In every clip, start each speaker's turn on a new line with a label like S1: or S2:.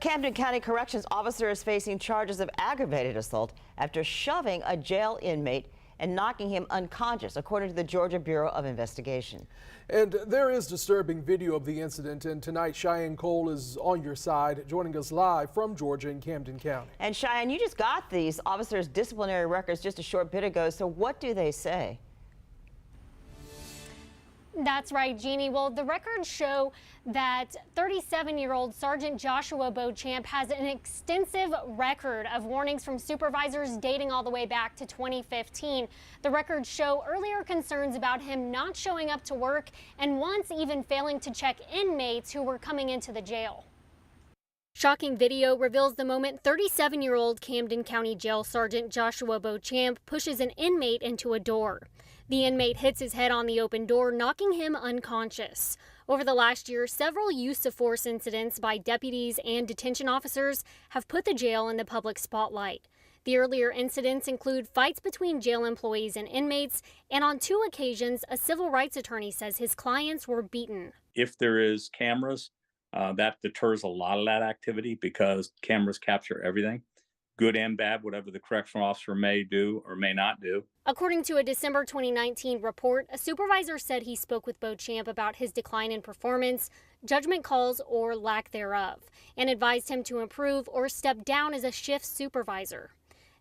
S1: Camden County Corrections officer is facing charges of aggravated assault after shoving a jail inmate and knocking him unconscious, according to the Georgia Bureau of Investigation.
S2: And there is disturbing video of the incident, and tonight Cheyenne Cole is on your side, joining us live from Georgia in Camden County. And
S1: Cheyenne, you just got these officers' disciplinary records just a short bit ago, so what do they say?
S3: That's right, Jeannie. Well, the records show that 37-year-old Sergeant Joshua Beauchamp has an extensive record of warnings from supervisors dating all the way back to 2015. The records show earlier concerns about him not showing up to work and once even failing to check inmates who were coming into the jail. Shocking video reveals the moment 37-year-old Camden County Jail Sergeant Joshua Beauchamp pushes an inmate into a door. The inmate hits his head on the open door, knocking him unconscious. Over the last year, several use of force incidents by deputies and detention officers have put the jail in the public spotlight. The earlier incidents include fights between jail employees and inmates, and on 2 occasions, a civil rights attorney says his clients were beaten.
S4: If there is cameras, that deters a lot of that activity because cameras capture everything, good and bad, whatever the correctional officer may do or may not do.
S3: According to a December 2019 report, a supervisor said he spoke with Beauchamp about his decline in performance, judgment calls, or lack thereof, and advised him to improve or step down as a shift supervisor.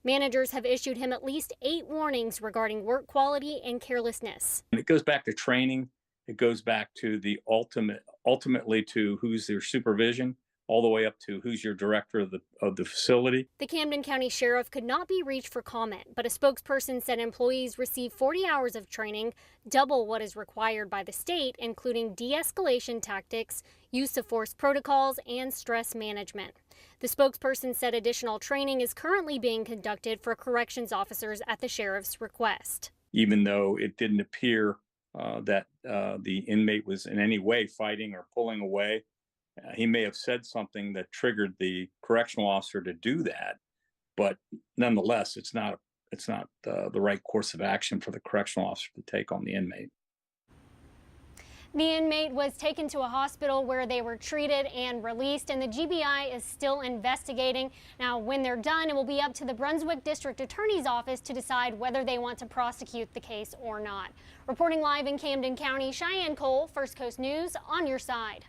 S3: Managers have issued him at least 8 warnings regarding work quality and carelessness.
S4: And it goes back to training. It goes back to the ultimately to who's their supervision, all the way up to who's your director of the facility.
S3: The Camden County Sheriff could not be reached for comment, but a spokesperson said employees receive 40 hours of training, double what is required by the state, including de-escalation tactics, use of force protocols, and stress management. The spokesperson said additional training is currently being conducted for corrections officers at the sheriff's request.
S4: Even though it didn't appear that the inmate was in any way fighting or pulling away, he may have said something that triggered the correctional officer to do that, but nonetheless, it's not the right course of action for the correctional officer to take on the inmate.
S3: The inmate was taken to a hospital where they were treated and released, and the GBI is still investigating. Now, when they're done, it will be up to the Brunswick District Attorney's Office to decide whether they want to prosecute the case or not. Reporting live in Camden County, Cheyenne Cole, First Coast News, on your side.